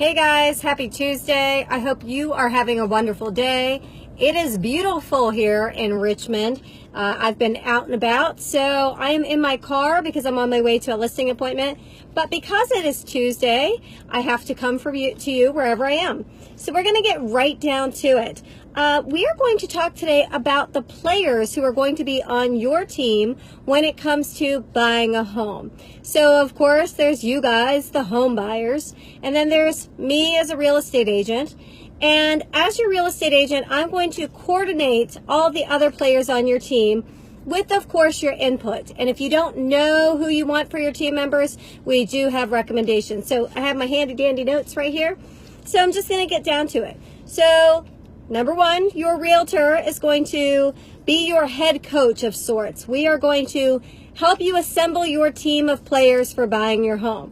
Hey guys, happy Tuesday. I hope you are having a wonderful day. It is beautiful here in Richmond. I've been out and about, so I am in my car because I'm on my way to a listing appointment. But because it is Tuesday, I have to come to you wherever I am. So we're going to get right down to it. We are going to talk today about the players who are going to be on your team when it comes to buying a home. So of course, there's you guys, the home buyers, and then there's me as a real estate agent. And as your real estate agent, I'm going to coordinate all the other players on your team with, of course, your input. And if you don't know who you want for your team members, we do have recommendations. So I have my handy dandy notes right here. So I'm just going to get down to it. So number one, your realtor is going to be your head coach of sorts. We are going to help you assemble your team of players for buying your home.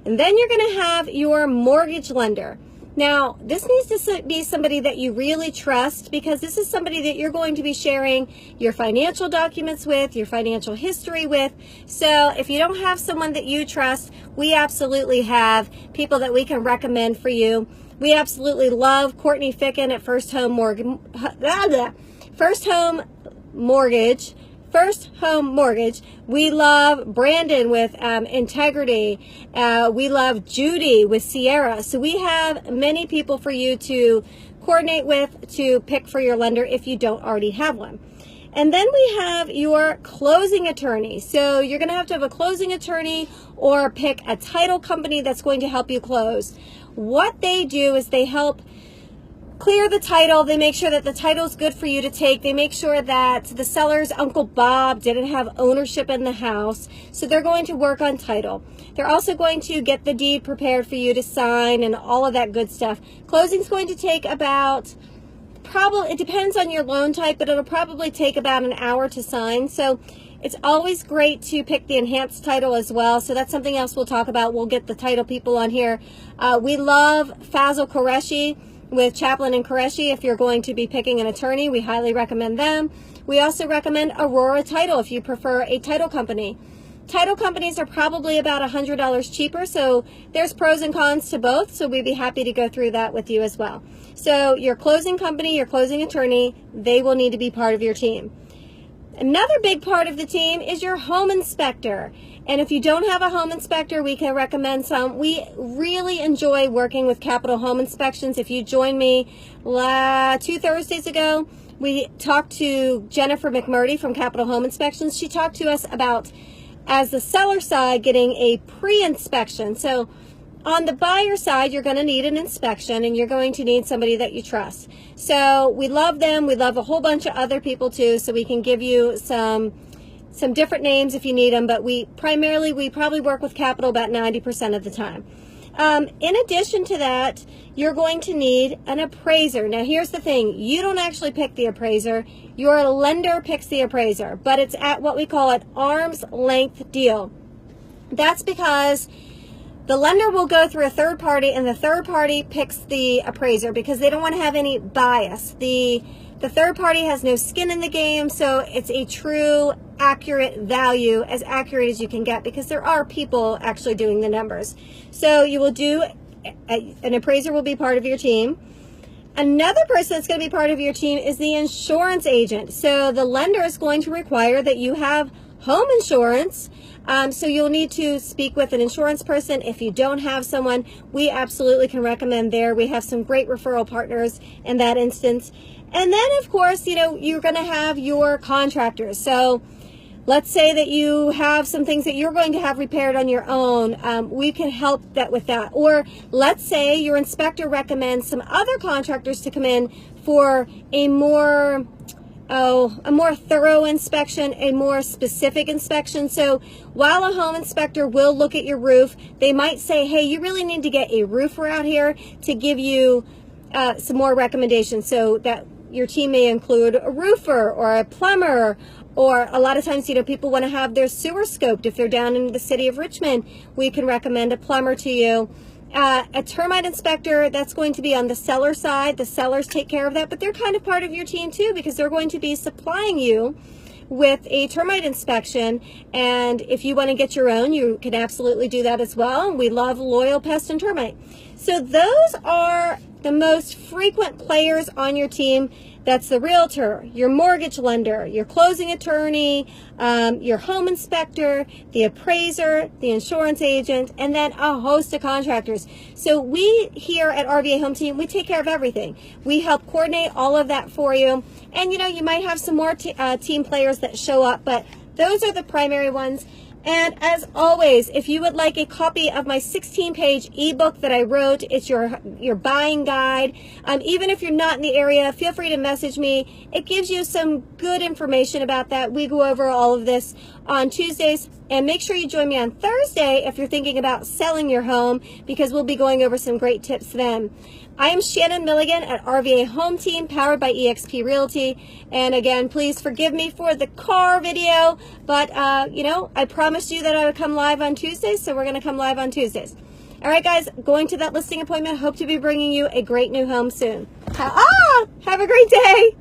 And then you're going to have your mortgage lender. Now, this needs to be somebody that you really trust, because this is somebody that you're going to be sharing your financial documents with, your financial history with. So if you don't have someone that you trust, we absolutely have people that we can recommend for you. We absolutely love Courtney Ficken at First Home Mortgage. We love Brandon with Integrity. We love Judy with Sierra. So we have many people for you to coordinate with, to pick for your lender if you don't already have one. And then we have your closing attorney. So you're going to have a closing attorney or pick a title company that's going to help you close. What they do is they help clear the title. They make sure that the title is good for you to take. They make sure that the seller's Uncle Bob didn't have ownership in the house. So they're going to work on title. They're also going to get the deed prepared for you to sign and all of that good stuff. Closing's going to take about, it depends on your loan type, but it'll probably take about an hour to sign. So it's always great to pick the enhanced title as well. So that's something else we'll talk about. We'll get the title people on here. We love Fazil Qureshi with Chaplin and Qureshi. If you're going to be picking an attorney, we highly recommend them. We also recommend Aurora Title if you prefer a title company. Title companies are probably about $100 cheaper, so there's pros and cons to both, so we'd be happy to go through that with you as well. So your closing company, your closing attorney, they will need to be part of your team. Another big part of the team is your home inspector. And if you don't have a home inspector, we can recommend some. We really enjoy working with Capital Home Inspections. If you joined me 2 Thursdays ago, we talked to Jennifer McMurdy from Capital Home Inspections. She talked to us about, as the seller side, getting a pre-inspection. So on the buyer side, you're going to need an inspection, and you're going to need somebody that you trust. So we love them. We love a whole bunch of other people too, so we can give you some different names if you need them, but we probably work with Capital about 90% of the time. In addition to that, you're going to need an appraiser. Now here's the thing, you don't actually pick the appraiser, your lender picks the appraiser, but it's at what we call an arm's length deal. That's because the lender will go through a third party, and the third party picks the appraiser because they don't want to have any bias. The third party has no skin in the game, so it's a true accurate value, as accurate as you can get, because there are people actually doing the numbers. So you will do, an appraiser will be part of your team. Another person that's going to be part of your team is the insurance agent. So the lender is going to require that you have home insurance. So you'll need to speak with an insurance person. If you don't have someone, we absolutely can recommend there. We have some great referral partners in that instance. And then, of course, you're going to have your contractors. So let's say that you have some things that you're going to have repaired on your own. We can help with that. Or let's say your inspector recommends some other contractors to come in for a more thorough inspection, a more specific inspection. So while a home inspector will look at your roof, they might say, hey, you really need to get a roofer out here to give you some more recommendations. So that your team may include a roofer or a plumber, or a lot of times, people want to have their sewer scoped. If they're down in the city of Richmond, we can recommend a plumber to you. A termite inspector, that's going to be on the seller side. The sellers take care of that, but they're kind of part of your team too, because they're going to be supplying you with a termite inspection. And if you want to get your own, you can absolutely do that as well. We love loyal pest and termite. So those are the most frequent players on your team. That's the realtor, your mortgage lender, your closing attorney, your home inspector, the appraiser, the insurance agent, and then a host of contractors. So we here at RVA Home Team, we take care of everything. We help coordinate all of that for you. And you know, you might have some more team players that show up, but those are the primary ones. And as always, if you would like a copy of my 16-page ebook that I wrote, it's your buying guide. Even if you're not in the area, feel free to message me. It gives you some good information about that. We go over all of this on Tuesdays. And make sure you join me on Thursday if you're thinking about selling your home, because we'll be going over some great tips then. I am Shannon Milligan at RVA Home Team, powered by EXP Realty. And again, please forgive me for the car video, but you know, I promised you that I would come live on Tuesdays, so we're going to come live on Tuesdays. All right, guys, going to that listing appointment. Hope to be bringing you a great new home soon. Have a great day.